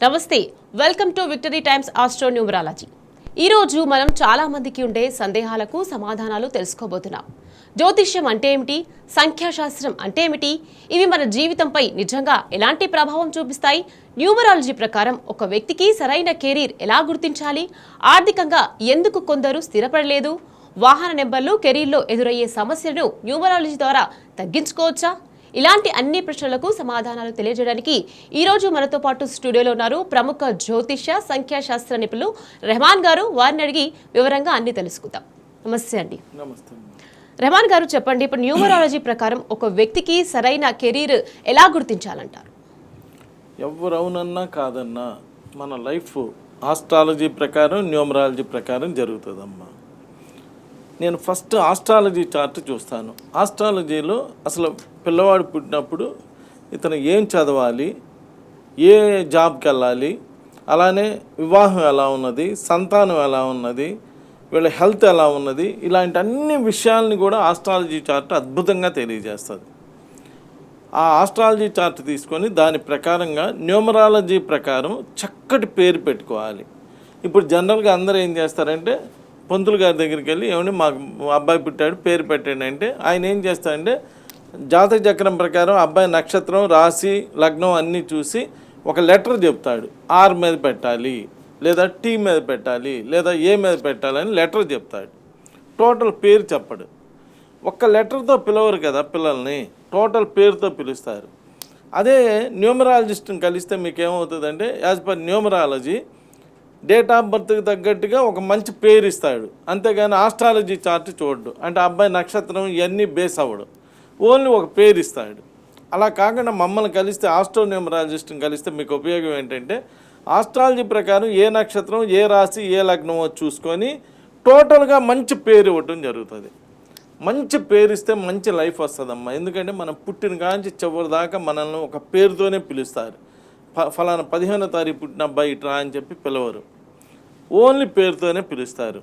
నమస్తే, welcome to Victory Times astro numerology. ఈరోజు మనం చాలా మందికి ఉండే సందేహాలకు సమాధానాలు తెలుసుకోబోతున్నాం. జ్యోతిష్యం అంటే ఏమిటి, సంఖ్యాశాస్త్రం అంటే ఏమిటి, ఇవి మన జీవితంపై నిజంగా ఎలాంటి ప్రభావం చూపిస్తాయి, న్యూమరాలజీ ప్రకారం ఒక వ్యక్తికి సరైన కెరీర్ ఎలా గుర్తించాలి, ఆర్థికంగా ఎందుకు కొందరు స్థిరపడలేదు, వాహన నెంబర్లు కెరీర్లో ఎదురయ్యే సమస్యలను న్యూమరాలజీ ద్వారా తగ్గించుకోవచ్చా, ఇలాంటి అన్ని ప్రశ్నలకు సమాధానాలు తెలియజేయడానికి ఈరోజు మనతో పాటు స్టూడియోలో ఉన్నారు ప్రముఖ జ్యోతిష్య సంఖ్యాశాస్త్ర నిపుణులు రెహమాన్ గారు. వారిని అడిగి వివరంగా అన్ని తెలుసుకుందాం. నమస్తే అండి. నమస్తే. రెహమాన్ గారు, చెప్పండి, ఇప్పుడు న్యూమరాలజీ ప్రకారం ఒక వ్యక్తికి సరైన కెరీర్ ఎలా గుర్తించాలంటారు? ఎవరవునన్నా కాదన్నా మన లైఫ్ ఆస్ట్రాలజీ ప్రకారం న్యూమరాలజీ ప్రకారం జరుగుతుందమ్మా. నేను ఫస్ట్ ఆస్ట్రాలజీ చార్ట్ చూస్తాను. ఆస్ట్రాలజీలో అసలు పిల్లవాడు పుట్టినప్పుడు ఇతను ఏం చదవాలి, ఏ జాబ్కి వెళ్ళాలి, అలానే వివాహం ఎలా ఉన్నది, సంతానం ఎలా ఉన్నది, వీళ్ళ హెల్త్ ఎలా ఉన్నది, ఇలాంటి అన్ని విషయాలని కూడా ఆస్ట్రాలజీ చార్ట్ అద్భుతంగా తెలియజేస్తుంది. ఆ ఆస్ట్రాలజీ చార్ట్ తీసుకొని దాని ప్రకారంగా న్యూమరాలజీ ప్రకారం చక్కటి పేరు పెట్టుకోవాలి. ఇప్పుడు జనరల్గా అందరూ ఏం చేస్తారంటే పంతులు గారి దగ్గరికి వెళ్ళి ఏమంటే మాకు అబ్బాయి పుట్టాడు పేరు పెట్టండి అంటే ఆయన ఏం చేస్తారంటే జాతక చక్రం ప్రకారం అబ్బాయి నక్షత్రం, రాశి, లగ్నం అన్నీ చూసి ఒక లెటర్ చెప్తాడు. ఆర్ మీద పెట్టాలి, లేదా టీ మీద పెట్టాలి, లేదా ఏ మీద పెట్టాలని లెటర్ చెప్తాడు. టోటల్ పేరు చెప్పడు. ఒక్క లెటర్తో పిలవరు కదా పిల్లల్ని, టోటల్ పేరుతో పిలుస్తారు. అదే న్యూమరాలజిస్ట్ని కలిస్తే మీకు ఏమవుతుందంటే as per numerology date of బర్త్కి తగ్గట్టుగా ఒక మంచి పేరు ఇస్తాడు. అంతేగాని ఆస్ట్రాలజీ చార్ట్ చూడడు. అంటే అబ్బాయి నక్షత్రం ఇవన్నీ బేస్ అవ్వడు, ఓన్లీ ఒక పేరు ఇస్తాడు. అలా కాకుండా మమ్మల్ని కలిస్తే ఆస్ట్రో న్యూమరాలజిస్ట్ని కలిస్తే మీకు ఉపయోగం ఏంటంటే ఆస్ట్రాలజీ ప్రకారం ఏ నక్షత్రం, ఏ రాశి, ఏ లగ్నమో చూసుకొని టోటల్గా మంచి పేరు ఇవ్వటం జరుగుతుంది. మంచి పేరు ఇస్తే మంచి లైఫ్ వస్తుందమ్మా. ఎందుకంటే మనం పుట్టిన కాంచి చివరి దాకా మనల్ని ఒక పేరుతోనే పిలుస్తారు. ఫలానా 15వ తారీఖు పుట్టిన అబ్బాయి ఇట్రా అని చెప్పి పిలవరు, ఓన్లీ పేరుతోనే పిలుస్తారు.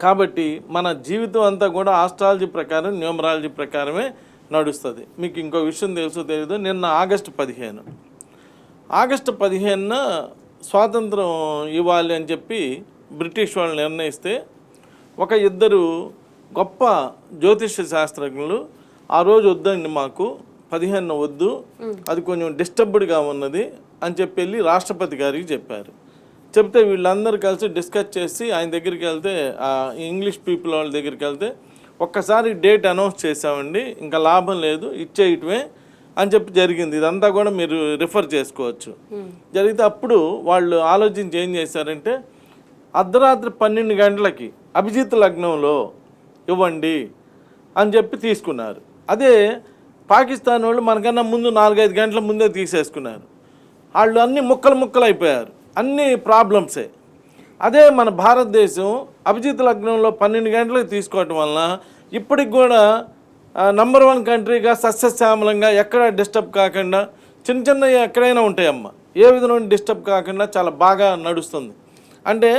కాబట్టి మన జీవితం అంతా కూడా ఆస్ట్రాలజీ ప్రకారం న్యూమరాలజీ ప్రకారమే నడుస్తుంది. మీకు ఇంకో విషయం తెలుసో తెలీదు, నిన్న ఆగస్టు 15న స్వాతంత్రం ఇవ్వాలి అని చెప్పి బ్రిటిష్ వాళ్ళు నిర్ణయిస్తే ఒక ఇద్దరు గొప్ప జ్యోతిష శాస్త్రజ్ఞులు ఆ రోజు వద్దండి మాకు 15 వద్దు, అది కొంచెం డిస్టర్బ్డ్గా ఉన్నది అని చెప్పి వెళ్ళి రాష్ట్రపతి గారికి చెప్పారు. చెప్తే వీళ్ళందరూ కలిసి డిస్కస్ చేసి ఆయన దగ్గరికి వెళ్తే, ఇంగ్లీష్ పీపుల్ వాళ్ళ దగ్గరికి వెళ్తే ఒక్కసారి డేట్ అనౌన్స్ చేసామండి, ఇంకా లాభం లేదు, ఇచ్చేయటమే అని చెప్పి జరిగింది. ఇదంతా కూడా మీరు రిఫర్ చేసుకోవచ్చు. జరిగితే అప్పుడు వాళ్ళు ఆలోచించి ఏం చేశారంటే అర్ధరాత్రి 12 గంటలకి అభిజిత్ లగ్నంలో ఇవ్వండి అని చెప్పి తీసుకున్నారు. అదే పాకిస్తాన్ వాళ్ళు మనకన్నా ముందు 4-5 గంటల ముందే తీసేసుకున్నారు. వాళ్ళు అన్ని ముక్కలు అయిపోయారు, అన్ని ప్రాబ్లమ్సే. అదే మన భారతదేశం అభిజిత్ లగ్నంలో 12 గంటలకు తీసుకోవటం వలన ఇప్పటికి కూడా నంబర్ 1 కంట్రీగా సస్యశ్యామలంగా ఎక్కడ డిస్టర్బ్ కాకుండా చిన్న ఎక్కడైనా ఉంటాయమ్మ, ఏ విధంగా డిస్టర్బ్ కాకుండా చాలా బాగా నడుస్తుంది. అంటే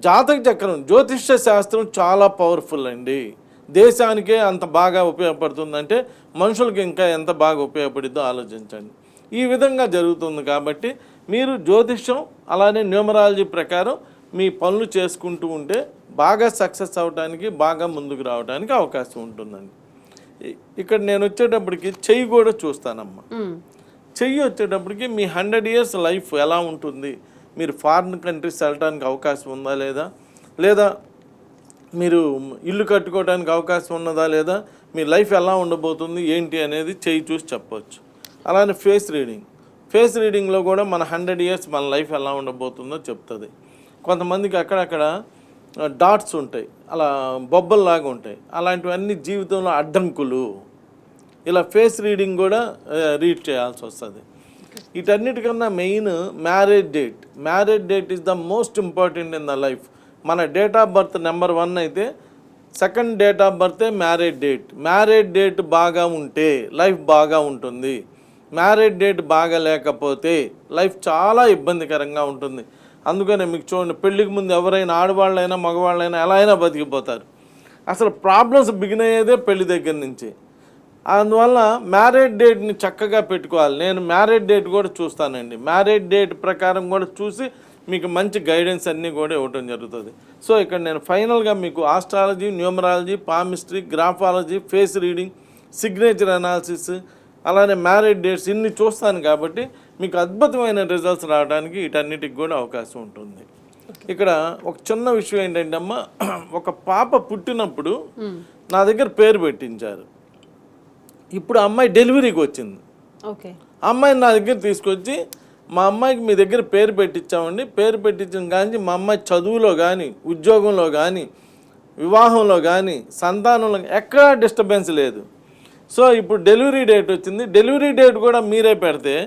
జాతక చక్రం జ్యోతిష్య శాస్త్రం చాలా పవర్ఫుల్ అండి. దేశానికే అంత బాగా ఉపయోగపడుతుందంటే మనుషులకి ఇంకా ఎంత బాగా ఉపయోగపడిద్దో ఆలోచించండి. ఈ విధంగా జరుగుతుంది. కాబట్టి మీరు జ్యోతిష్యం అలానే న్యూమరాలజీ ప్రకారం మీ పనులు చేసుకుంటూ ఉంటే బాగా సక్సెస్ అవ్వడానికి, బాగా ముందుకు రావడానికి అవకాశం ఉంటుందండి. ఇక్కడ నేను వచ్చేటప్పటికి చెయ్యి కూడా చూస్తానమ్మా. చెయ్యి వచ్చేటప్పటికి మీ 100 years లైఫ్ ఎలా ఉంటుంది, మీరు ఫారిన్ కంట్రీస్ వెళ్ళడానికి అవకాశం ఉందా లేదా మీరు ఇల్లు కట్టుకోవడానికి అవకాశం ఉన్నదా లేదా, మీ లైఫ్ ఎలా ఉండబోతుంది ఏంటి అనేది చెయ్యి చూసి చెప్పవచ్చు. అలానే ఫేస్ రీడింగ్లో కూడా మన 100 years మన లైఫ్ ఎలా ఉండబోతుందో చెప్తుంది. కొంతమందికి అక్కడక్కడ డాట్స్ ఉంటాయి, అలా బొబ్బల్లాగా ఉంటాయి, అలాంటివన్నీ జీవితంలో అడ్డంకులు. ఇలా ఫేస్ రీడింగ్ కూడా రీడ్ చేయాల్సి వస్తుంది. వీటన్నిటికన్నా main marriage date is the most important in the life. మన డేట్ ఆఫ్ బర్త్ నెంబర్ 1 అయితే సెకండ్ డేట్ ఆఫ్ బర్తే మ్యారేజ్ డేట్ బాగా ఉంటే లైఫ్ బాగా ఉంటుంది. మ్యారేజ్ డేట్ బాగా లేకపోతే లైఫ్ చాలా ఇబ్బందికరంగా ఉంటుంది. అందుకనే మీకు చూడండి, పెళ్ళికి ముందు ఎవరైనా ఆడవాళ్ళైనా మగవాళ్ళైనా ఎలా అయినా బతికిపోతారు. అసలు ప్రాబ్లమ్స్ బిగిన్ అయ్యేదే పెళ్లి దగ్గర నుంచి. అందువల్ల మ్యారేజ్ డేట్ని చక్కగా పెట్టుకోవాలి. నేను మ్యారేజ్ డేట్ కూడా చూస్తానండి. మ్యారేజ్ డేట్ ప్రకారం కూడా చూసి మీకు మంచి గైడెన్స్ అన్నీ కూడా ఇవ్వటం జరుగుతుంది. సో ఇక్కడ నేను ఫైనల్గా మీకు astrology, numerology, palmistry, graphology, face reading, signature analysis, అలానే మ్యారేజ్ డేట్స్ ఇన్ని చూస్తాను కాబట్టి మీకు అద్భుతమైన రిజల్ట్స్ రావడానికి వీటన్నిటికి కూడా అవకాశం ఉంటుంది. ఇక్కడ ఒక చిన్న విషయం ఏంటంటే అమ్మ, ఒక పాప పుట్టినప్పుడు నా దగ్గర పేరు పెట్టించారు. ఇప్పుడు అమ్మాయి డెలివరీకి వచ్చింది. ఓకే, అమ్మాయిని నా దగ్గర తీసుకొచ్చి మా అమ్మాయికి మీ దగ్గర పేరు పెట్టించామండి, పేరు పెట్టించిన కానీ మా అమ్మాయి చదువులో కానీ, ఉద్యోగంలో కానీ, వివాహంలో కానీ, సంతానంలో ఎక్కడా డిస్టర్బెన్స్ లేదు. సో ఇప్పుడు డెలివరీ డేట్ వచ్చింది. డెలివరీ డేట్ కూడా మీరే పెడితే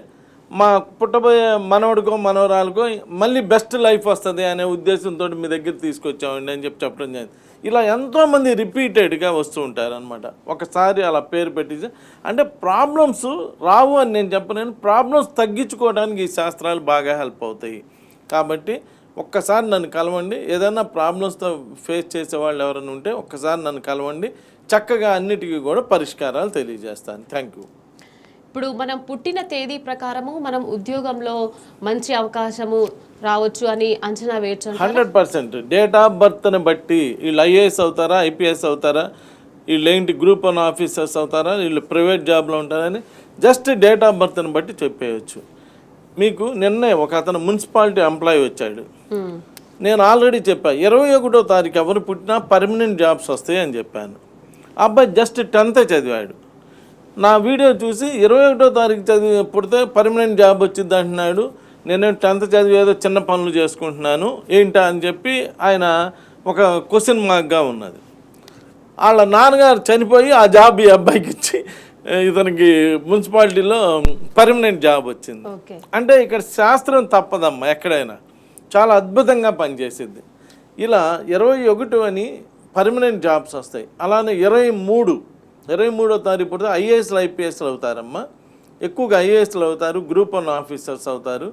మా పుట్టబోయే మనవడికో మనవరాలకో మళ్ళీ బెస్ట్ లైఫ్ వస్తుంది అనే ఉద్దేశంతో మీ దగ్గర తీసుకొచ్చామండి అని చెప్పడం జరిగింది. ఇలా ఎంతోమంది రిపీటెడ్గా వస్తూ ఉంటారు అనమాట. ఒకసారి అలా పేరు పెట్టించి అంటే ప్రాబ్లమ్స్ రావు అని నేను చెప్పలేను, ప్రాబ్లమ్స్ తగ్గించుకోవడానికి ఈ శాస్త్రాలు బాగా హెల్ప్ అవుతాయి. కాబట్టి ఒక్కసారి నన్ను కలవండి. ఏదైనా ప్రాబ్లమ్స్తో ఫేస్ చేసేవాళ్ళు ఎవరైనా ఉంటే ఒక్కసారి నన్ను కలవండి. చక్కగా అన్నిటికీ కూడా పరిష్కారాలు తెలియజేస్తాను. Thank you. ఇప్పుడు మనం పుట్టిన తేదీ ప్రకారము మనం ఉద్యోగంలో మంచి అవకాశము రావచ్చు అని అంచనా వేయచ్చు. 100% డేట్ ఆఫ్ బర్త్ని బట్టి వీళ్ళు ఐఏఎస్ అవుతారా, ఐపీఎస్ అవుతారా, వీళ్ళు ఏంటి గ్రూప్ 1 ఆఫీసర్స్ అవుతారా, వీళ్ళు ప్రైవేట్ జాబ్లో ఉంటారని జస్ట్ డేట్ ఆఫ్ బర్త్ని బట్టి చెప్పేయచ్చు. మీకు నిన్నే ఒక అతను మున్సిపాలిటీ ఎంప్లాయీ వచ్చాడు. నేను ఆల్రెడీ చెప్పాను 21వ తారీఖు ఎవరు పుట్టినా పర్మనెంట్ జాబ్స్ వస్తాయి అని చెప్పాను. అబ్బాయి జస్ట్ 10th చదివాడు. నా వీడియో చూసి 21వ తారీఖు పుడితే పర్మనెంట్ జాబ్ వచ్చింది అంటున్నాడు. నేను 10th చదివి ఏదో చిన్న పనులు చేసుకుంటున్నాను ఏంటా అని చెప్పి ఆయన ఒక క్వశ్చన్ మార్క్గా ఉన్నది. వాళ్ళ నాన్నగారు చనిపోయి ఆ జాబ్ ఈ అబ్బాయికి ఇచ్చి ఇతనికి మున్సిపాలిటీలో పర్మనెంట్ జాబ్ వచ్చింది. అంటే ఇక్కడ శాస్త్రం తప్పదమ్మా, ఎక్కడైనా చాలా అద్భుతంగా పనిచేసిద్ది. ఇలా 21 అని పర్మనెంట్ జాబ్స్ వస్తాయి. అలానే 23వ తారీఖు పుడితే ఐఏఎస్లు ఐపీఎస్లు అవుతారమ్మా. ఎక్కువగా ఐఏఎస్లు అవుతారు, గ్రూప్ 1 ఆఫీసర్స్ అవుతారు.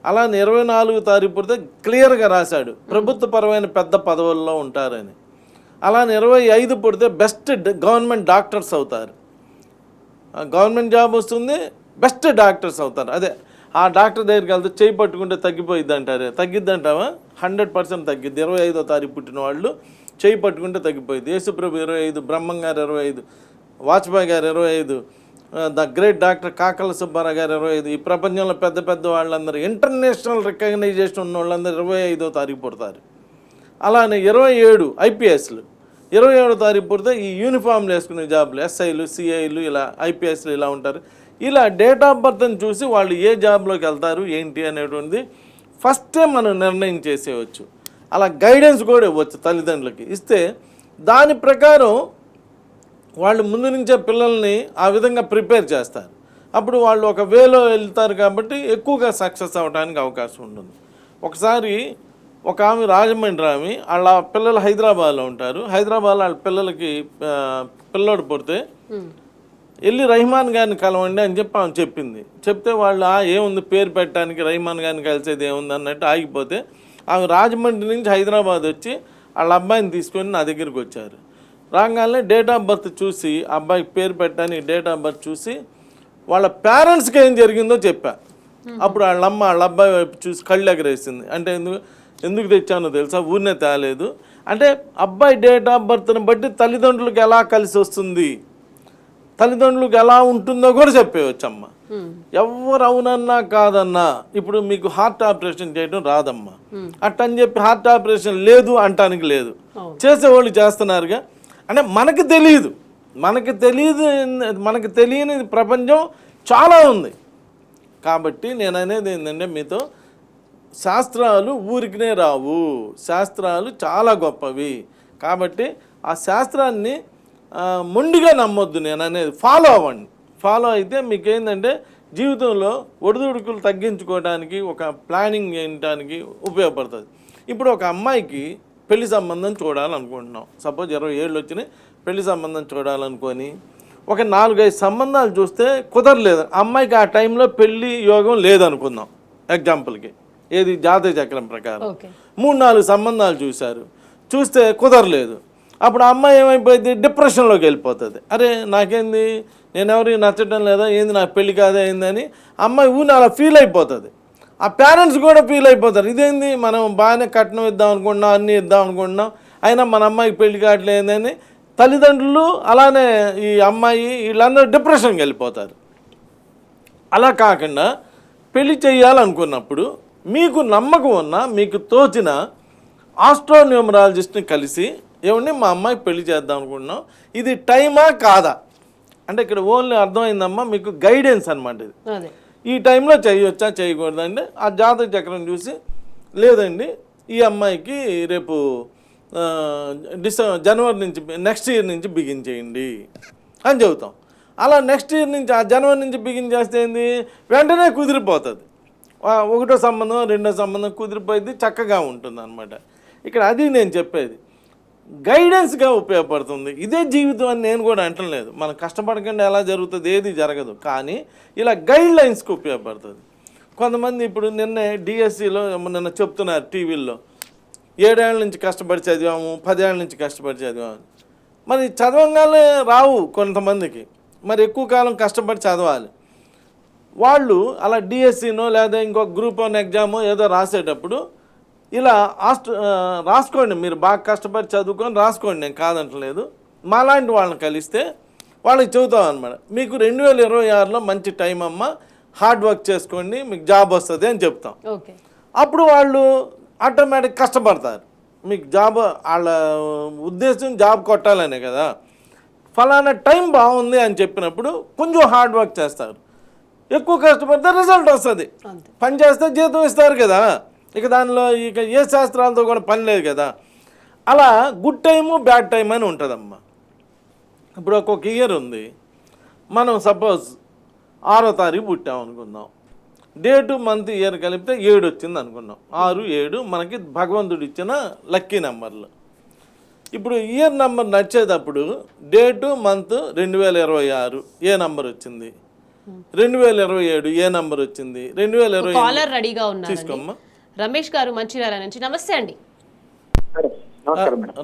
అలానే 24వ తారీఖు పుడితే క్లియర్గా రాశాడు ప్రభుత్వపరమైన పెద్ద పదవుల్లో ఉంటారని. అలానే 25 పుడితే బెస్ట్ గవర్నమెంట్ డాక్టర్స్ అవుతారు. గవర్నమెంట్ జాబ్ వస్తుంది, బెస్ట్ డాక్టర్స్ అవుతారు. అదే ఆ డాక్టర్ దగ్గరికి వెళ్తే చేయి పట్టుకుంటే తగ్గిపోయిద్ది అంటారే, తగ్గిద్ది అంటావా? 100% తగ్గిద్ది. 25వ తారీఖు పుట్టిన వాళ్ళు చేయి పట్టుకుంటే తగ్గిపోయింది. యేసుప్రభు 25, బ్రహ్మం గారు 25, వాజ్పేయి గారు 25, ద గ్రేట్ డాక్టర్ కాకల సుబ్బారావు గారు 25, ఈ ప్రపంచంలో పెద్ద పెద్ద వాళ్ళందరూ ఇంటర్నేషనల్ రికగ్నైజేషన్ ఉన్న వాళ్ళందరూ 25వ తారీఖు పుడతారు. అలానే 27 ఐపీఎస్లు 27వ తారీఖు పుడితే ఈ యూనిఫామ్లు వేసుకునే జాబ్లు ఎస్ఐలు, సిఐలు, ఇలా ఐపీఎస్లు ఇలా ఉంటారు. ఇలా డేట్ ఆఫ్ బర్త్ని చూసి వాళ్ళు ఏ జాబ్లోకి వెళ్తారు ఏంటి అనేటువంటిది ఫస్టే మనం నిర్ణయం చేసేయచ్చు. అలా గైడెన్స్ కూడా ఇవ్వచ్చు తల్లిదండ్రులకి. ఇస్తే దాని ప్రకారం వాళ్ళు ముందు నుంచే పిల్లల్ని ఆ విధంగా ప్రిపేర్ చేస్తారు. అప్పుడు వాళ్ళు ఒక వేలో వెళ్తారు కాబట్టి ఎక్కువగా సక్సెస్ అవ్వడానికి అవకాశం ఉంటుంది. ఒకసారి ఒక ఆమె రాజమండ్రి ఆమె, వాళ్ళ పిల్లలు హైదరాబాద్లో ఉంటారు. హైదరాబాద్లో వాళ్ళ పిల్లలకి పిల్లోడు పుడితే వెళ్ళి రహమాన్ గారిని కలవండి అని చెప్పి ఆమె చెప్పింది. చెప్తే వాళ్ళు ఏముంది పేరు పెట్టడానికి రహమాన్ గారిని కలిసేది ఏముంది అన్నట్టు ఆగిపోతే ఆమె రాజమండ్రి నుంచి హైదరాబాద్ వచ్చి వాళ్ళ అబ్బాయిని తీసుకొని నా దగ్గరికి వచ్చారు. రాగానే డేట్ ఆఫ్ బర్త్ చూసి అబ్బాయికి పేరు పెట్టడానికి డేట్ ఆఫ్ బర్త్ చూసి వాళ్ళ పేరెంట్స్కి ఏం జరిగిందో చెప్పా. అప్పుడు వాళ్ళ అమ్మ వాళ్ళ అబ్బాయి వైపు చూసి కళ్ళు ఎగరేసింది. అంటే ఎందుకు తెచ్చానో తెలుసా, ఊరినే తేలేదు అంటే అబ్బాయి డేట్ ఆఫ్ బర్త్ని బట్టి తల్లిదండ్రులకు ఎలా కలిసి వస్తుంది, తల్లిదండ్రులకు ఎలా ఉంటుందో కూడా చెప్పేయచ్చమ్మ. ఎవరు అవునన్నా కాదన్నా ఇప్పుడు మీకు హార్ట్ ఆపరేషన్ చేయడం రాదమ్మా అట్టని చెప్పి హార్ట్ ఆపరేషన్ లేదు అంటానికి లేదు. చేసేవాళ్ళు చేస్తున్నారుగా. అంటే మనకు తెలియని ప్రపంచం చాలా ఉంది. కాబట్టి నేను అనేది ఏంటంటే మీతో శాస్త్రాలు ఊరికినే రావు, శాస్త్రాలు చాలా గొప్పవి. కాబట్టి ఆ శాస్త్రాన్ని మొండిగా నమ్మొద్దు. నేను అనేది ఫాలో అవ్వండి. ఫాలో అయితే మీకు ఏంటంటే జీవితంలో ఒడిదుడుకులు తగ్గించుకోవడానికి ఒక ప్లానింగ్ చేయడానికి ఉపయోగపడుతుంది. ఇప్పుడు ఒక అమ్మాయికి పెళ్లి సంబంధం చూడాలనుకుంటున్నాం. సపోజ్ 20 ఏళ్ళు వచ్చినాయి, పెళ్లి సంబంధం చూడాలనుకొని ఒక 4-5 సంబంధాలు చూస్తే కుదరలేదు. అమ్మాయికి ఆ టైంలో పెళ్లి యోగం లేదనుకుందాం ఎగ్జాంపుల్కి, ఏది జాతక చక్రం ప్రకారం 3-4 సంబంధాలు చూస్తే కుదరలేదు. అప్పుడు ఆ అమ్మాయి ఏమైపోయింది, డిప్రెషన్లోకి వెళ్ళిపోతుంది. అరే నాకేంది, నేను ఎవరికి నచ్చడం లేదా, ఏంది నాకు పెళ్లి కాదే అయిందని అమ్మాయి ఊని అలా ఫీల్ అయిపోతుంది. ఆ పేరెంట్స్ కూడా ఫీల్ అయిపోతారు, ఇదేంది మనం బాగానే కట్నం ఇద్దాం అనుకుంటున్నాం, అన్నీ ఇద్దాం అనుకుంటున్నాం, అయినా మన అమ్మాయికి పెళ్లి కావట్లేదని తల్లిదండ్రులు అలానే ఈ అమ్మాయి వీళ్ళందరూ డిప్రెషన్కి వెళ్ళిపోతారు. అలా కాకుండా పెళ్లి చేయాలనుకున్నప్పుడు మీకు నమ్మకం ఉన్న, మీకు తోచిన ఆస్ట్రోన్యూమరాలజిస్ట్ని కలిసి ఏమండి మా అమ్మాయికి పెళ్లి చేద్దాం అనుకుంటున్నాం, ఇది టైమా కాదా అంటే ఇక్కడ ఓన్లీ అర్థమైందమ్మా మీకు గైడెన్స్ అనమాట. ఇది ఈ టైంలో చేయవచ్చా చేయకూడదండి, ఆ జాతక చక్రం చూసి లేదండి ఈ అమ్మాయికి రేపు జనవరి నుంచి నెక్స్ట్ ఇయర్ నుంచి బిగిన్ చేయండి అని చెబుతాం. అలా నెక్స్ట్ ఇయర్ నుంచి ఆ జనవరి నుంచి బిగిన్ చేస్తే ఏంది, వెంటనే కుదిరిపోతుంది. ఒకటో సంబంధం రెండో సంబంధం కుదిరిపోయింది, చక్కగా ఉంటుంది అనమాట. ఇక్కడ అది నేను చెప్పేది గైడెన్స్గా ఉపయోగపడుతుంది. ఇదే జీవితం అని నేను కూడా అంటలేదు, మనం కష్టపడకుండా ఎలా జరుగుతుంది, ఏది జరగదు, కానీ ఇలా గైడ్ లైన్స్కి ఉపయోగపడుతుంది. కొంతమంది ఇప్పుడు నిన్నే డిఎస్సిలో నిన్న చెప్తున్నారు టీవీల్లో, 7 ఏళ్ళ నుంచి కష్టపడి చదివాము, 10 ఏళ్ళ నుంచి కష్టపడి చదివాము. మరి చదవగానే రావు కొంతమందికి, మరి ఎక్కువ కాలం కష్టపడి చదవాలి. వాళ్ళు అలా డిఎస్సినో లేదా ఇంకొక గ్రూప్ 1 ఎగ్జామో ఏదో రాసేటప్పుడు ఇలా రాసుకోండి, మీరు బాగా కష్టపడి చదువుకొని రాసుకోండి, నేను కాదంటలేదు. మాలాంటి వాళ్ళని కలిస్తే వాళ్ళకి చెబుతాం అనమాట, మీకు 2026లో మంచి టైం అమ్మ, హార్డ్ వర్క్ చేసుకోండి, మీకు జాబ్ వస్తుంది అని చెప్తాం. అప్పుడు వాళ్ళు ఆటోమేటిక్ కష్టపడతారు. మీకు జాబ్, వాళ్ళ ఉద్దేశం జాబ్ కొట్టాలనే కదా, ఫలానా టైం బాగుంది అని చెప్పినప్పుడు కొంచెం హార్డ్ వర్క్ చేస్తారు, ఎక్కువ కష్టపడితే రిజల్ట్ వస్తుంది, పని చేస్తే జీతం ఇస్తారు కదా, ఇక దానిలో ఇక ఏ శాస్త్రాలతో కూడా పని లేదు కదా. అలా గుడ్ టైము బ్యాడ్ టైం అని ఉంటుందమ్మా. ఇప్పుడు ఒక్కొక్క ఇయర్ ఉంది, మనం సపోజ్ 6వ తారీఖు పుట్టాం అనుకుందాం, డేటు మంత్ ఇయర్ కలిపితే 7 వచ్చింది అనుకున్నాం, 6, 7 మనకి భగవంతుడు ఇచ్చిన లక్కీ నెంబర్లు. ఇప్పుడు ఇయర్ నెంబర్ నడిచేటప్పుడు డేటు మంత్ 2026 ఏ నెంబర్ వచ్చింది, 2027 ఏ నెంబర్ వచ్చింది, 2020 రెడీగా ఉన్నారు. తీసుకోమ్మా. రమేష్ గారు మంచిర్యాల నుంచి, నమస్తే అండి.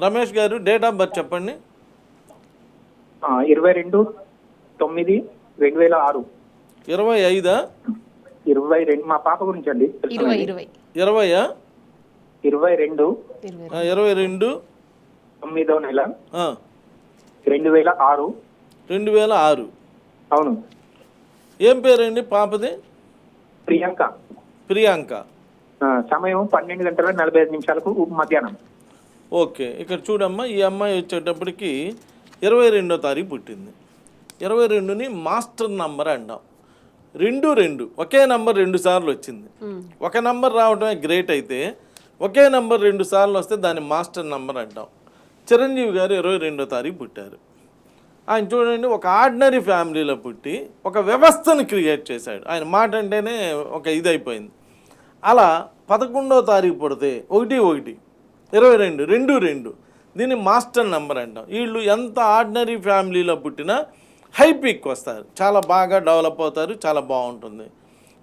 రమేష్ గారు డేట్ ఆఫ్ బర్త్ చెప్పండి. 22/9/2006. 25 22 మా పాప గురించి అండి. 20 22 9వ నెల 2006. 2006. అవును. ఏం పేరండి పాపది? ప్రియాంక. ప్రియాంక. సమయం 12:45 మధ్యాహ్నం. ఓకే, ఇక్కడ చూడమ్మా, ఈ అమ్మాయి వచ్చేటప్పటికి 22వ తారీఖు పుట్టింది. 22ని మాస్టర్ నంబర్ అంటాం. 2 ఒకే నంబర్ 2 సార్లు వచ్చింది. ఒక నంబర్ రావడమే గ్రేట్ అయితే, ఒకే నంబర్ 2 సార్లు వస్తే దాన్ని మాస్టర్ నంబర్ అంటాం. చిరంజీవి గారు 22వ తారీఖు పుట్టారు. ఆయన చూడండి, ఒక ఆర్డినరీ ఫ్యామిలీలో పుట్టి ఒక వ్యవస్థను క్రియేట్ చేశాడు. ఆయన మాట అంటేనే ఒక ఇదైపోయింది. అలా 11వ తారీఖు పుడితే 1 22 దీన్ని మాస్టర్ నంబర్ అంటాం. వీళ్ళు ఎంత ఆర్డినరీ ఫ్యామిలీలో పుట్టినా హై పీక్ వస్తారు, చాలా బాగా డెవలప్ అవుతారు, చాలా బాగుంటుంది.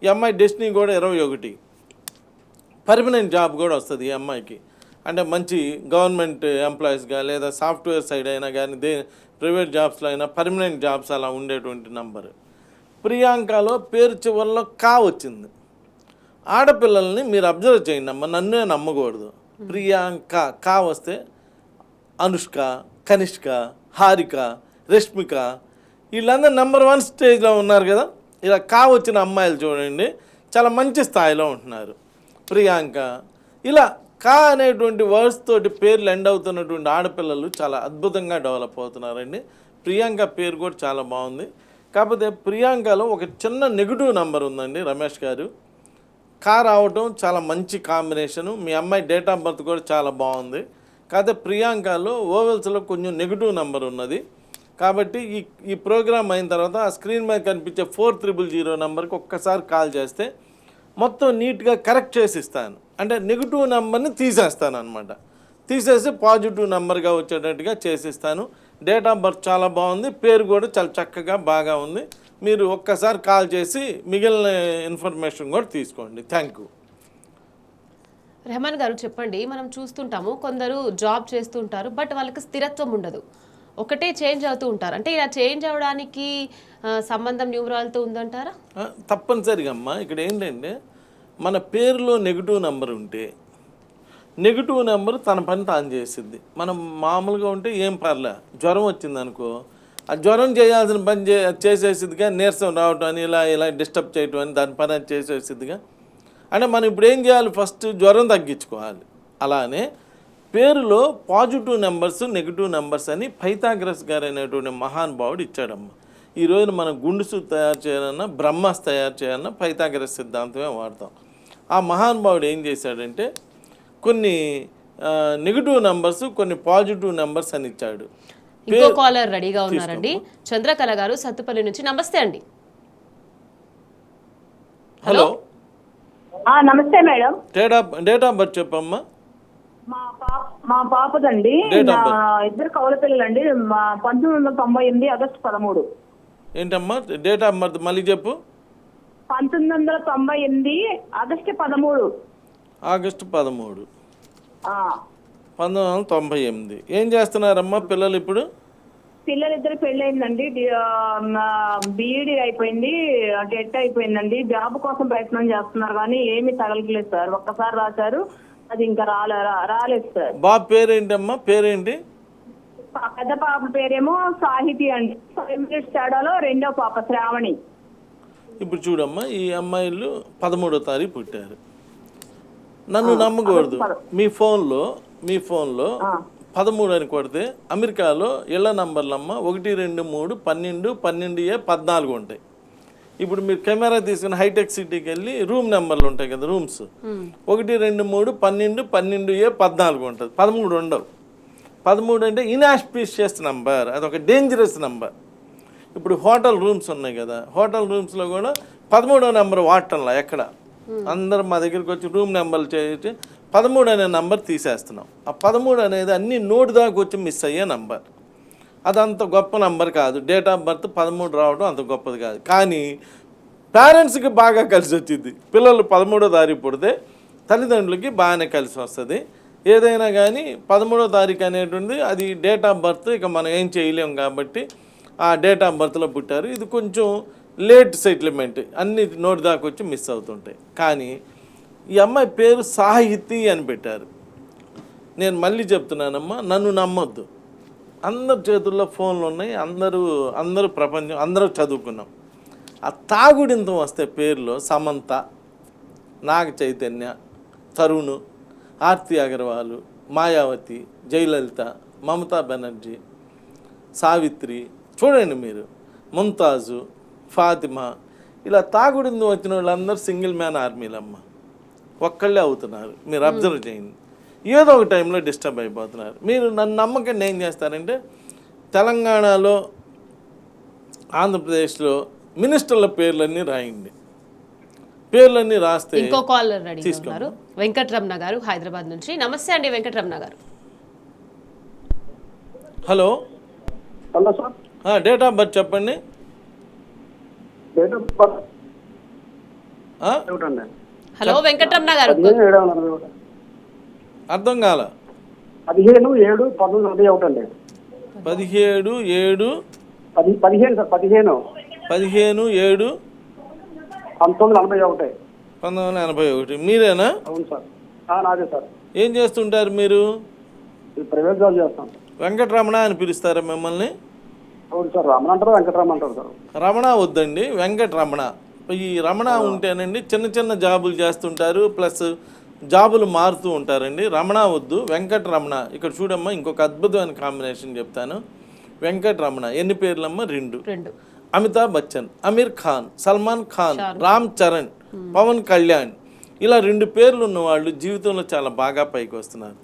ఈ అమ్మాయి డెస్టినీ కూడా 21. పర్మనెంట్ జాబ్ కూడా వస్తుంది ఈ అమ్మాయికి. అంటే మంచి గవర్నమెంట్ ఎంప్లాయీస్గా లేదా సాఫ్ట్వేర్ సైడ్ అయినా కానీ ప్రైవేట్ జాబ్స్లో అయినా పర్మనెంట్ జాబ్స్ అలా ఉండేటువంటి నంబరు. ప్రియాంకలో పేరు చివరిలో కా వచ్చింది. ఆడపిల్లల్ని మీరు అబ్జర్వ్ చేయండి అమ్మ, నన్నే నమ్మకూడదు. ప్రియాంక కా వస్తే అనుష్క, కనిష్క, హారిక, రష్మిక వీళ్ళందరూ నెంబర్ 1 స్టేజ్లో ఉన్నారు కదా. ఇలా కా వచ్చిన అమ్మాయిలు చూడండి చాలా మంచి స్థాయిలో ఉంటున్నారు. ప్రియాంక ఇలా కా అనేటువంటి వర్డ్స్ తోటి పేర్లు ఎండ్ అవుతున్నటువంటి ఆడపిల్లలు చాలా అద్భుతంగా డెవలప్ అవుతున్నారండి. ప్రియాంక పేరు కూడా చాలా బాగుంది. కాకపోతే ప్రియాంకలో ఒక చిన్న నెగిటివ్ నెంబర్ ఉందండి రమేష్ గారు. కా రావటం చాలా మంచి కాంబినేషను. మీ అమ్మాయి డేట్ ఆఫ్ బర్త్ కూడా చాలా బాగుంది. కాకపోతే ప్రియాంకలో ఓవెల్స్లో కొంచెం నెగిటివ్ నెంబర్ ఉన్నది. కాబట్టి ఈ ప్రోగ్రామ్ అయిన తర్వాత ఆ స్క్రీన్ మీద కనిపించే 4000 నెంబర్కి ఒక్కసారి కాల్ చేస్తే మొత్తం నీట్గా కరెక్ట్ చేసి ఇస్తాను. అంటే నెగిటివ్ నెంబర్ని తీసేస్తాను అనమాట. తీసేసి పాజిటివ్ నెంబర్గా వచ్చేటట్టుగా చేసిస్తాను. డేట్ ఆఫ్ బర్త్ చాలా బాగుంది, పేరు కూడా చాలా చక్కగా బాగా ఉంది. మీరు ఒక్కసారి కాల్ చేసి మిగిలిన ఇన్ఫర్మేషన్ కూడా తీసుకోండి. Thank you. రెహమాన్ గారు చెప్పండి, మనం చూస్తుంటాము కొందరు జాబ్ చేస్తుంటారు బట్ వాళ్ళకి స్థిరత్వం ఉండదు, ఒకటే చేంజ్ అవుతూ ఉంటారు. అంటే ఇలా చేంజ్ అవడానికి సంబంధం న్యూమరాల్తో ఉందంటారా? తప్పనిసరిగా అమ్మా. ఇక్కడ ఏంటంటే మన పేరులో నెగిటివ్ నెంబర్ ఉంటే నెగిటివ్ నెంబర్ తన పని తాను చేసిద్ది. మనం మామూలుగా ఉంటే ఏం పర్లే, జ్వరం వచ్చింది అనుకో, ఆ జ్వరం చేయాల్సిన పని చేసేసిద్దిగా, నీరసం రావటం అని ఇలా డిస్టర్బ్ చేయటం అని దాని పని అది చేసేసిద్దిగా. అంటే మనం ఇప్పుడు ఏం చేయాలి, ఫస్ట్ జ్వరం తగ్గించుకోవాలి. అలానే పేరులో పాజిటివ్ నెంబర్స్ నెగిటివ్ నెంబర్స్ అని పైథాగరస్ గారు అనేటువంటి మహానుభావుడు ఇచ్చాడమ్మ. ఈ రోజున మనం గుండుసు తయారు చేయాలన్నా బ్రహ్మాస్ తయారు చేయాలన్నా పైథాగరస్ సిద్ధాంతమే వాడతాం. ఆ మహానుభావుడు ఏం చేశాడంటే కొన్ని నెగిటివ్ నెంబర్స్ కొన్ని పాజిటివ్ నెంబర్స్ అని ఇచ్చాడు. ఇంకో కాలర్ రెడీగా ఉన్నారండి, చంద్రకళ గారు సత్తుపల్లి నుంచి. నమస్తే అండి. హలో, నమస్తే మేడం. డేట్ ఆఫ్ బర్త్ చెప్పమ్మా. మా పాపదండి, Date of birth. ఇద్దరు కౌల పిల్లలండి. 1998 ఆగస్టు 13. ఏంటమ్మా డేట్ ఆఫ్ బర్త్ మళ్ళీ చెప్పు. 1998 ఆగస్టు 13. ఆగస్టు 13, 1998. ఏం చేస్తున్నారమ్మా పిల్లలు ఇప్పుడు? పిల్లలిద్దరు పెళ్ళయిందండి, బీఈడి అయిపోయింది, టెట్ అయిపోయిందండి. జాబ్ కోసం ప్రయత్నం చేస్తున్నారు కానీ ఏమీ తగలట్లేదు సార్. ఒక్కసారి రాశారు, అది ఇంకా రాలేదు సార్. బాబు పేరేంటమ్మా? పేరేంటి? పెద్ద పాప పేరేమో సాహితి అండి. 5 minutes తేడాలో రెండో పాప శ్రావణి. ఇప్పుడు చూడమ్మా, ఈ అమ్మాయిలు 13వ తారీఖు పుట్టారు. నన్ను నమ్మకూడదు. మీ ఫోన్లో 13 అని కొడితే అమెరికాలో ఇళ్ల నంబర్లు అమ్మ 1, 2, 3, 12, 12A 14 ఉంటాయి. ఇప్పుడు మీరు కెమెరా తీసుకుని హైటెక్ సిటీకి వెళ్ళి రూమ్ నెంబర్లు ఉంటాయి కదా, రూమ్స్ 1, 2, 3, 12, 12A 14 ఉంటుంది. 13 ఉండవు. 13 అంటే ఇన్ఆస్పీషియస్ నంబర్, అదొక డేంజరస్ నంబర్. ఇప్పుడు హోటల్ రూమ్స్ ఉన్నాయి కదా, హోటల్ రూమ్స్లో కూడా 13వ నెంబర్ వాడటంలా ఎక్కడ. అందరూ మా దగ్గరికి వచ్చి రూమ్ నెంబర్లు చేసి 13 అనే నెంబర్ తీసేస్తున్నాం. ఆ 13 అనేది అన్ని నోటు దాకా వచ్చి మిస్ అయ్యే నంబర్. అదంత గొప్ప నంబర్ కాదు. డేట్ ఆఫ్ బర్త్ 13 రావడం అంత గొప్పది కాదు. కానీ పేరెంట్స్కి బాగా కలిసి వచ్చింది. పిల్లలు 13వ తారీఖు పుడితే తల్లిదండ్రులకి బాగానే కలిసి వస్తుంది. ఏదైనా కానీ 13వ తారీఖు అనేటువంటిది అది డేట్ ఆఫ్ బర్త్, ఇక మనం ఏం చేయలేం కాబట్టి ఆ డేట్ ఆఫ్ బర్త్లో పుట్టారు. ఇది కొంచెం లేట్ సెటిల్మెంట్, అన్ని నోటి దాకా వచ్చి మిస్ అవుతుంటాయి. కానీ ఈ అమ్మాయి పేరు సాహితి అని పెట్టారు. నేను మళ్ళీ చెప్తున్నానమ్మా, నన్ను నమ్మొద్దు. అందరి చేతుల్లో ఫోన్లు ఉన్నాయి, అందరూ ప్రపంచం అందరూ చదువుకున్నాం. ఆ తాగుడింతం వస్తే పేరులో సమంత, నాగ చైతన్య, తరుణ్, ఆర్తి అగర్వాల్, మాయావతి, జయలలిత, మమతా బెనర్జీ, సావిత్రి, చూడండి మీరు, ముంతాజు, ఫాతిమా, ఇలా తాగుడిందు వచ్చిన వాళ్ళందరూ సింగిల్ మ్యాన్ ఆర్మీలమ్మ. ఒక్కళ్ళే అవుతున్నారు. మీరు అబ్జర్వ్ చేయండి. ఏదో ఒక టైంలో డిస్టర్బ్ అయిపోతున్నారు. మీరు నన్ను నమ్మకండి ఏం చేస్తారంటే తెలంగాణలో ఆంధ్రప్రదేశ్లో మినిస్టర్ల పేర్లన్నీ రాయండి. పేర్లన్నీ రాస్తే ఇంకో కాలర్ రెడీ ఉన్నారు, వెంకటరమణ గారు హైదరాబాద్ నుంచి. నమస్తే అండి వెంకటరమణ గారు. Hello. Hello sir. Date of birth చెప్పండి. Date of birth hello Venkataramana గారు. అర్థం కాల. 17/7/1991 అండి. 17/7 15 సార్. 15/7 1941. 1981. మీరేనా? అవును సార్. నాదే సార్. ఏం చేస్తుంటారు మీరు? ప్రైవేట్ జాబ్ చేస్తాం. వెంకటరమణ అని పిలుస్తారా మిమ్మల్ని? అవును సార్. రమణ అంటారు, వెంకటరమణ అంటారు సార్. రమణ వద్దండి, వెంకటరమణ. ఈ రమణ ఉంటేనండి చిన్న చిన్న జాబులు చేస్తుంటారు, ప్లస్ జాబులు మారుతూ ఉంటారండి. రమణ వద్దు, వెంకటరమణ. ఇక్కడ చూడమ్మా, ఇంకొక అద్భుతమైన కాంబినేషన్ చెప్తాను. వెంకటరమణ. ఎన్ని పేర్లమ్మా? 2. అమితాబ్ బచ్చన్, అమీర్ ఖాన్, సల్మాన్ ఖాన్, రామ్ చరణ్, పవన్ కళ్యాణ్, ఇలా 2 పేర్లు ఉన్న వాళ్ళు జీవితంలో చాలా బాగా పైకి వస్తున్నారు.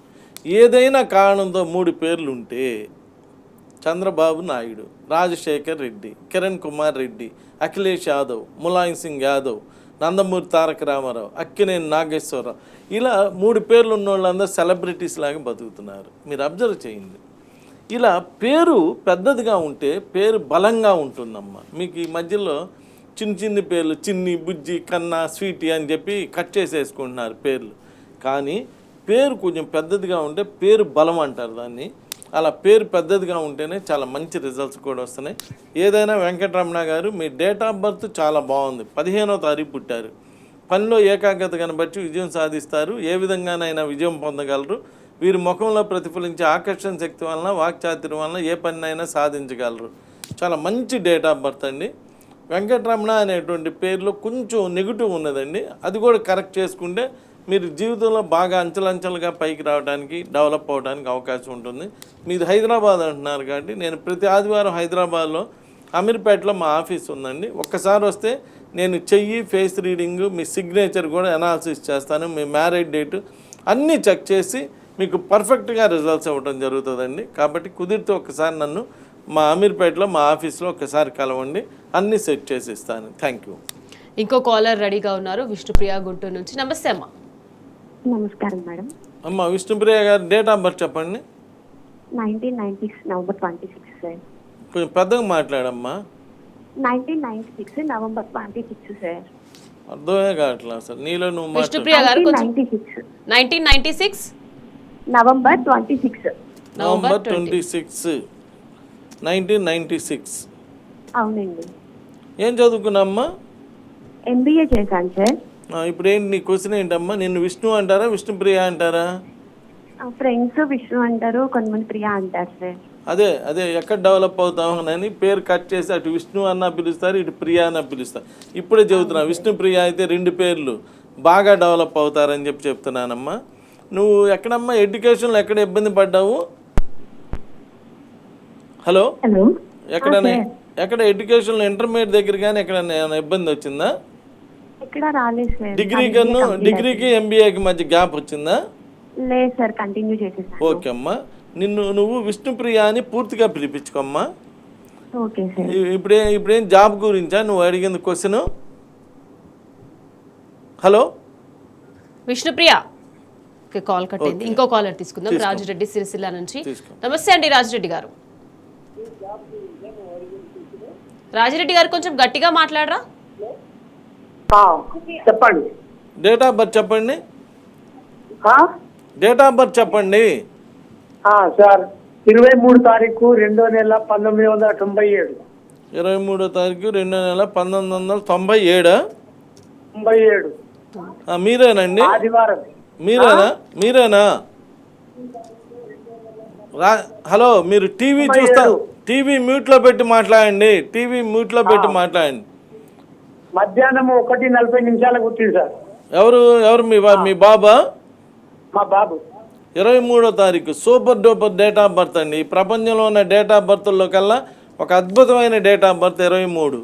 ఏదైనా కారణంతో 3 పేర్లు ఉంటే చంద్రబాబు నాయుడు, రాజశేఖర్ రెడ్డి, కిరణ్ కుమార్ రెడ్డి, అఖిలేష్ యాదవ్, ములాయం సింగ్ యాదవ్, నందమూరి తారక రామారావు, అక్కినేని నాగేశ్వరరావు, ఇలా 3 పేర్లు ఉన్న వాళ్ళందరూ సెలబ్రిటీస్ లాగా బతుకుతున్నారు. మీరు అబ్జర్వ్ చేయండి. ఇలా పేరు పెద్దదిగా ఉంటే పేరు బలంగా ఉంటుందమ్మా. మీకు ఈ మధ్యలో చిన్ని పేర్లు, చిన్ని, బుజ్జి, కన్నా, స్వీటీ అని చెప్పి కట్ చేసేసుకుంటున్నారు పేర్లు. కానీ పేరు కొంచెం పెద్దదిగా ఉంటే పేరు బలం అంటారు దాన్ని. అలా పేరు పెద్దదిగా ఉంటేనే చాలా మంచి రిజల్ట్స్ కూడా వస్తున్నాయి. ఏదైనా వెంకటరమణ గారు మీ డేట్ ఆఫ్ బర్త్ చాలా బాగుంది. 15వ తారీఖు పుట్టారు. పనిలో ఏకాగ్రత కనబట్టి విజయం సాధిస్తారు. ఏ విధంగానైనా విజయం పొందగలరు. వీరి ముఖంలో ప్రతిఫలించే ఆకర్షణ శక్తి వలన, వాక్చాతుర్యం వలన ఏ పనినైనా సాధించగలరు. చాలా మంచి డేట్ ఆఫ్ బర్త్ అండి. వెంకటరమణ అనేటువంటి పేరులో కొంచెం నెగిటివ్ ఉన్నదండి. అది కూడా కరెక్ట్ చేసుకుంటే మీరు జీవితంలో బాగా అంచెలంచెలుగా పైకి రావడానికి, డెవలప్ అవ్వడానికి అవకాశం ఉంటుంది. మీది హైదరాబాద్ అంటున్నారు కాబట్టి నేను ప్రతి ఆదివారం హైదరాబాద్లో అమీర్పేటలో మా ఆఫీస్ ఉందండి. ఒక్కసారి వస్తే నేను చెయ్యి, ఫేస్ రీడింగు, మీ సిగ్నేచర్ కూడా అనాలిసిస్ చేస్తాను. మీ మ్యారేజ్ డేటు అన్నీ చెక్ చేసి మీకు పర్ఫెక్ట్గా రిజల్ట్స్ ఇవ్వడం జరుగుతుందండి. కాబట్టి కుదిరితే ఒకసారి నన్ను మా అమీర్పేటలో మా ఆఫీస్లో ఒకసారి కలవండి, అన్నీ సెట్ చేసి ఇస్తాను. Thank you. ఇంకో కాలర్ రెడీగా ఉన్నారు, విష్ణుప్రియ గుంటూరు నుంచి. నమస్తే అమ్మా. నమస్కారం మేడం. అమ్మ విష్ణుప్రియ గారు డేట్ ఆఫ్ బర్త్ చెప్పండి. 1996 నవంబర్ 26 సార్. కొంచెం పెద్దగా మాట్లాడమ్మా. 1996 నవంబర్ 26 సార్. అర్థమే కావట్లా సార్ నీలో నువ్వు విష్ణుప్రియ గారు 1996 1996 నవంబర్ 26. నవంబర్ 26 1996. అవునండి. ఏం చదువుకున్నామ్మా? ఎంబీఏ చేశాను సార్. ఇప్పుడు ఏంటి నీ క్వశ్చన్ ఏంటమ్మా? నిన్ను విష్ణు అంటారా, విష్ణుప్రియ అంటారా? ఫ్రెండ్స్ విష్ణు అంటారు, కొంతమంది ప్రియా అంటారు సార్. అదే ఎక్కడ డెవలప్ అవుతామని పేరు కట్ చేసి అటు విష్ణు అన్న పిలుస్తారు, ఇటు ప్రియా అన్న పిలుస్తారు. ఇప్పుడే చెబుతున్నా, విష్ణుప్రియ అయితే 2 పేర్లు బాగా డెవలప్ అవుతారని చెప్తున్నానమ్మా. నువ్వు ఎక్కడమ్మా ఎడ్యుకేషన్లో ఎక్కడ ఇబ్బంది పడ్డావు? హలో, ఎక్కడ ఎడ్యుకేషన్లో ఇంటర్మీడియట్ దగ్గర కానీ ఎక్కడైనా ఇబ్బంది వచ్చిందా? ఎక్కడ రాలేదు సార్. డిగ్రీకి ఎంబీఏకి మధ్య గ్యాప్ వచ్చిందా? లేదు సార్, కంటిన్యూ చేసేసాను. ఓకే అమ్మా. నువ్వు విష్ణుప్రియ అని పూర్తిగా పిలిపించుకోమ్మా. Okay sir. ఇప్పుడేం జాబ్ గురించా నువ్వు అడిగింది question? Hello Vishnupriya call cut అయింది. ఇంకో కాలర్ తీసుకుందాం, రాజిరెడ్డి సిరిసిల్ల నుంచి. నమస్తే అండి రాజిరెడ్డి గారు. రాజిరెడ్డి గారు కొంచెం గట్టిగా మాట్లాడరా? చెప్పండి. డేట్ ఆఫ్ బర్త్ చెప్పండి. డేట్ ఆఫ్ బర్త్ చెప్పండి సార్. 23 తారీఖు 2వ నెల 1997. 23వ తారీఖు 2వ నెల 1997. మీరేనండి? ఆదివారం. మీరేనా? హలో, మీరు టీవీ చూస్తారు? టీవీ మ్యూట్లో పెట్టి మాట్లాడండి. మధ్యాహ్నం 1:40 కూర్చుంది సార్. ఎవరు మీ బాబా? మా బాబు. 23వ తారీఖు super duper date of birth అండి. ఈ ప్రపంచంలో ఉన్న డేట్ ఆఫ్ బర్త్లో కల్లా ఒక అద్భుతమైన డేట్ ఆఫ్ బర్త్ 23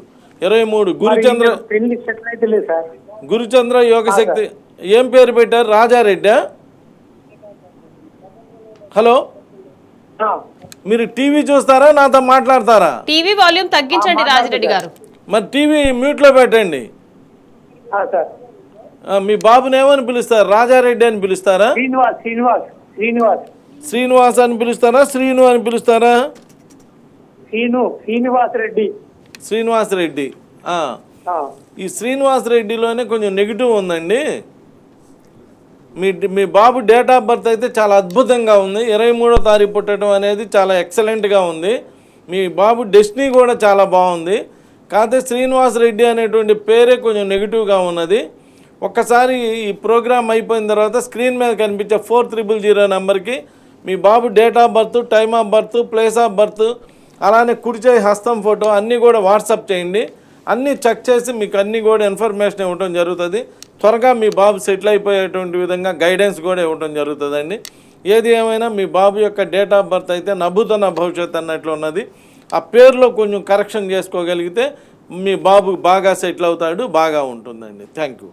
గురుచంద్ర యోగశక్తి. ఏం పేరు పెట్టారు? రాజారెడ్డి. హలో, మీరు టీవీ చూస్తారా, నాతో మాట్లాడతారా? టీవీ వాల్యూమ్ తగ్గించండి రాజిరెడ్డి గారు. మరి టీవీ మ్యూట్లో పెట్టండి. మీ బాబుని ఏమని పిలుస్తారు? రాజారెడ్డి అని పిలుస్తారా? శ్రీనివాస్ అని పిలుస్తారా? శ్రీను అని పిలుస్తారా? శ్రీనివాస్ రెడ్డి. ఈ శ్రీనివాస్ రెడ్డిలోనే కొంచెం నెగిటివ్ ఉందండి. మీ బాబు డేట్ ఆఫ్ బర్త్ అయితే చాలా అద్భుతంగా ఉంది. 23వ తారీఖు పుట్టడం అనేది చాలా ఎక్సలెంట్గా ఉంది. మీ బాబు డెస్టినీ కూడా చాలా బాగుంది. కాకపోతే శ్రీనివాస్ రెడ్డి అనేటువంటి పేరే కొంచెం నెగిటివ్గా ఉన్నది. ఒక్కసారి ఈ ప్రోగ్రామ్ అయిపోయిన తర్వాత స్క్రీన్ మీద కనిపించే 4000 నెంబర్కి మీ బాబు date of birth, time of birth, place of birth, అలానే కుడిచేయి హస్తం ఫోటో అన్నీ కూడా వాట్సాప్ చేయండి. అన్నీ చెక్ చేసి మీకు అన్నీ కూడా ఇన్ఫర్మేషన్ ఇవ్వడం జరుగుతుంది. త్వరగా మీ బాబు సెటిల్ అయిపోయేటువంటి విధంగా గైడెన్స్ కూడా ఇవ్వడం జరుగుతుందండి. ఏది ఏమైనా మీ బాబు యొక్క డేట్ ఆఫ్ బర్త్ అయితే నభూతన భవిష్యత్ అన్నట్లు ఉన్నది. ఆ పేరులో కొంచెం కరెక్షన్ చేసుకోగలిగితే మీ బాబు బాగా సెటిల్ అవుతాడు, బాగా ఉంటుందండి. Thank you.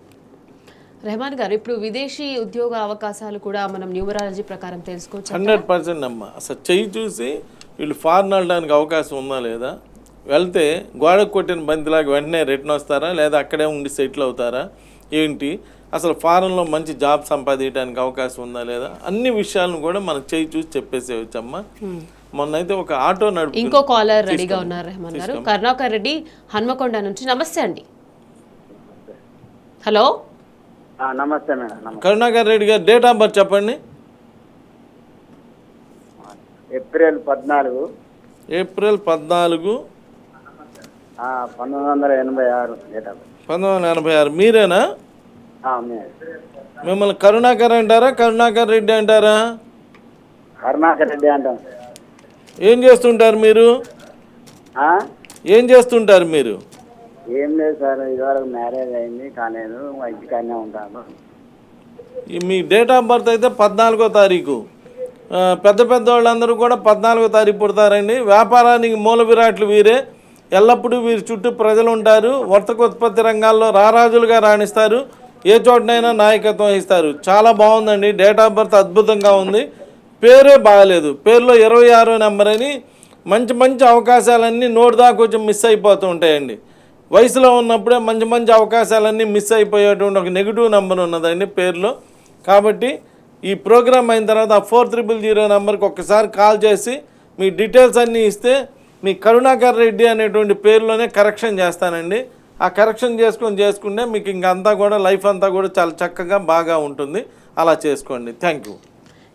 రెహమాన్ గారు, ఇప్పుడు విదేశీ ఉద్యోగ అవకాశాలు కూడా మనం న్యూమరాలజీ ప్రకారం తెలుసుకోవచ్చు. 100% అమ్మ. అసలు చెయ్యి చూసి వీళ్ళు ఫారెన్ వెళ్ళడానికి అవకాశం ఉందా లేదా, వెళ్తే గోడకు కొట్టిన బంతిలాగా వెంటనే రిటర్న్ వస్తారా, లేదా అక్కడే ఉండి సెటిల్ అవుతారా ఏంటి, అసలు ఫారెన్లో మంచి జాబ్ సంపాదించడానికి అవకాశం ఉందా లేదా, అన్ని విషయాలను కూడా మనం చెయ్యి చూసి చెప్పేసేవచ్చమ్మా. మొన్నైతే ఒక ఆటో నడుపు. ఇంకో కాలర్ రెడీగా ఉన్నారు రెహమాన్ గారు, కరుణాకర్ రెడ్డి హన్మకొండ నుంచి. నమస్తే అండి. హలో నమస్తే మేడం. నమస్తే. కరుణాకర్ రెడ్డి గారు డేట్ ఆఫ్ బర్త్ చెప్పండి. April 14 April 14 1986 date of birth. 1986. మీరేనా? మేమే. మిమ్మల్ని కరుణాకర్ అంటారా కరుణాకర్ రెడ్డి అంటారా? కరుణాకర్ రెడ్డి అంటాం. ఏం చేస్తుంటారు మీరు? ఏం చేస్తుంటారు మీరు? ఏం లేదు సార్, ఇదివరకు మ్యారేజ్ అయింది కాలేదు, ఇంటికాడనే ఉంటాను. మీ డేట్ ఆఫ్ బర్త్ అయితే 14వ తారీఖు. పెద్ద పెద్ద వాళ్ళందరూ కూడా 14వ తారీఖు పుడతారండి. వ్యాపారానికి మూల విరాట్లు వీరే. ఎల్లప్పుడూ వీరి చుట్టూ ప్రజలు ఉంటారు. వర్తకోత్పత్తి రంగాల్లో రారాజులుగా రాణిస్తారు. ఏ చోటనైనా నాయకత్వం వహిస్తారు. చాలా బాగుందండి. డేట్ ఆఫ్ బర్త్ అద్భుతంగా ఉంది. పేరే బాగలేదు. పేరులో 26వ నెంబర్ అని మంచి మంచి అవకాశాలన్నీ నోటి దాకా కొంచెం మిస్ అయిపోతూ ఉంటాయండి. వయసులో ఉన్నప్పుడే మంచి మంచి అవకాశాలన్నీ మిస్ అయిపోయేటువంటి ఒక నెగిటివ్ నెంబర్ ఉన్నదండి పేరులో. కాబట్టి ఈ ప్రోగ్రామ్ అయిన తర్వాత ఆ 4000 నెంబర్కి ఒక్కసారి కాల్ చేసి మీ డీటెయిల్స్ అన్నీ ఇస్తే మీ కరుణాకర్ రెడ్డి అనేటువంటి పేరులోనే కరెక్షన్ చేస్తానండి. ఆ కరెక్షన్ చేసుకుంటే మీకు ఇంకంతా కూడా లైఫ్ అంతా కూడా చాలా చక్కగా బాగా ఉంటుంది. అలా చేసుకోండి. Thank you.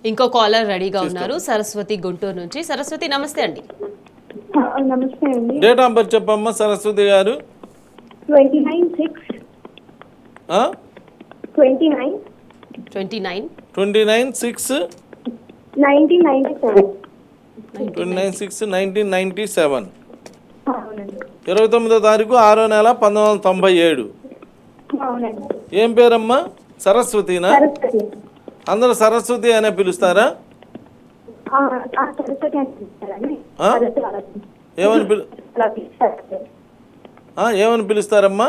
ఇంకో కాలర్ రెడీగా ఉన్నారు. సరస్వతి గుంటూరు నుంచి. సరస్వతి నమస్తే అండి. నమస్తే అండి. డేట్ ఆఫ్ బర్త్ చెప్పమ్మా సరస్వతి గారు. 29/6/1997. 29/6/1997. 29వ తారీఖు 6వ నెల 1997. అవునండి. ఏం పేరమ్మా? సరస్వతినా? అందరూ సరస్వతి అనే పిలుస్తారా? ఏమని పిలుస్తారమ్మా?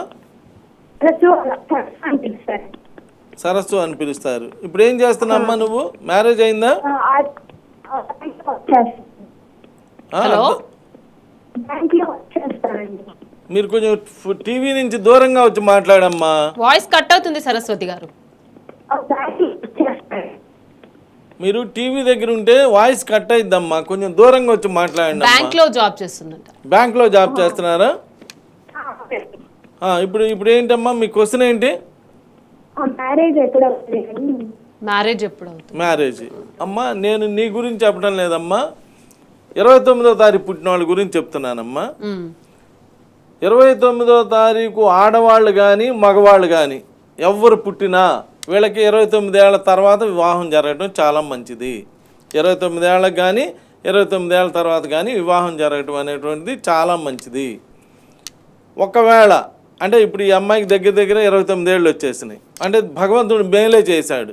సరస్సు అని పిలుస్తారు. ఇప్పుడు ఏం చేస్తున్నామ్మా నువ్వు? మ్యారేజ్ అయిందా? మీరు కొంచెం టీవీ నుంచి దూరంగా వచ్చి మాట్లాడమ్మా. వాయిస్ కట్ అవుతుంది సరస్వతి గారు. మీరు టీవీ దగ్గర ఉంటే వాయిస్ కట్ అయిద్దమ్మా. కొంచెం దూరంగా వచ్చి మాట్లాడండి. బ్యాంక్ లో జాబ్ చేస్తుందంట. బ్యాంక్ లో జాబ్ చేస్తున్నారా? ఇప్పుడు ఏంటమ్మా మీ క్వశ్చన్ ఏంటి? మ్యారేజ్ ఎప్పుడు అవుతుంది? మ్యారేజ్ అమ్మా నేను నీ గురించి చెప్పడం లేదమ్మా. 29వ తారీఖు పుట్టిన వాళ్ళ గురించి చెప్తున్నానమ్మా. 29వ తారీఖు ఆడవాళ్ళు కానీ మగవాళ్ళు కానీ ఎవరు పుట్టినా వీళ్ళకి 29 ఏళ్ల తర్వాత వివాహం జరగడం చాలా మంచిది. 29 ఏళ్ళకి కానీ 29 ఏళ్ళ తర్వాత కానీ వివాహం జరగడం అనేటువంటిది చాలా మంచిది. ఒకవేళ అంటే ఇప్పుడు ఈ అమ్మాయికి దగ్గర 29 ఏళ్ళు వచ్చేసినాయి అంటే భగవంతుడు మేలే చేశాడు.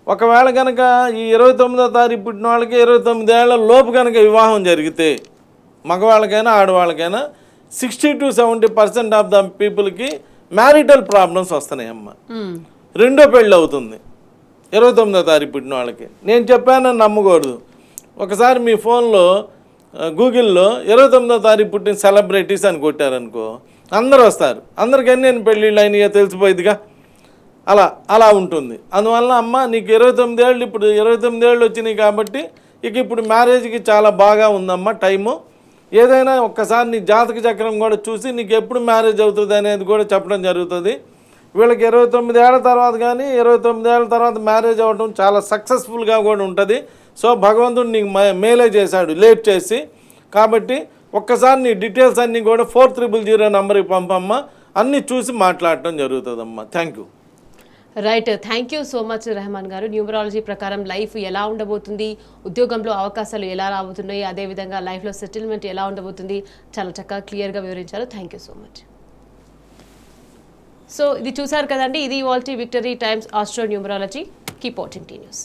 ఒకవేళ కనుక ఈ 29వ తారీఖు పుట్టిన వాళ్ళకి 29 ఏళ్ల లోపు కనుక వివాహం జరిగితే మగవాళ్ళకైనా ఆడవాళ్ళకైనా 60 to 70% ఆఫ్ ద పీపుల్కి మ్యారిటల్ ప్రాబ్లమ్స్ వస్తున్నాయి అమ్మ. రెండో పెళ్ళి అవుతుంది 29వ తారీఖు పుట్టిన వాళ్ళకి. నేను చెప్పానని నమ్మకూడదు. ఒకసారి మీ ఫోన్లో గూగుల్లో 29వ తారీఖు పుట్టిన సెలబ్రిటీస్ అని కొట్టారనుకో అందరూ వస్తారు. అందరికీ నేను పెళ్ళిళ్ళు అయినాయో తెలిసిపోయిద్దిగా. అలా ఉంటుంది. అందువల్ల అమ్మ నీకు 29 ఏళ్ళు ఇప్పుడు 29 ఏళ్ళు వచ్చినాయి కాబట్టి ఇప్పుడు మ్యారేజ్కి చాలా బాగా ఉందమ్మా టైము. ఏదైనా ఒక్కసారి నీ జాతక చక్రం కూడా చూసి నీకు ఎప్పుడు మ్యారేజ్ అవుతుంది అనేది కూడా చెప్పడం జరుగుతుంది. వీళ్ళకి 29 ఏళ్ల తర్వాత కానీ 29 ఏళ్ల తర్వాత మ్యారేజ్ అవ్వడం చాలా సక్సెస్ఫుల్గా కూడా ఉంటుంది. సో భగవంతుడు నీకు మేలే చేశాడు లేట్ చేసి. కాబట్టి ఒక్కసారి నీ డీటెయిల్స్ అన్నీ కూడా 4000 నెంబర్కి పంపమ్మా. అన్నీ చూసి మాట్లాడటం జరుగుతుందమ్మా. Thank you. Right. Thank you so much Rehman గారు. న్యూమరాలజీ ప్రకారం లైఫ్ ఎలా ఉండబోతుంది, ఉద్యోగంలో అవకాశాలు ఎలా రాబోతున్నాయి, అదేవిధంగా లైఫ్లో సెటిల్మెంట్ ఎలా ఉండబోతుంది చాలా చక్కగా క్లియర్గా వివరించారు. Thank you so much. So ఇది చూసారు కదండి. ఇది ఇవాల్టి Victory Times astro numerology. Keep watching T news.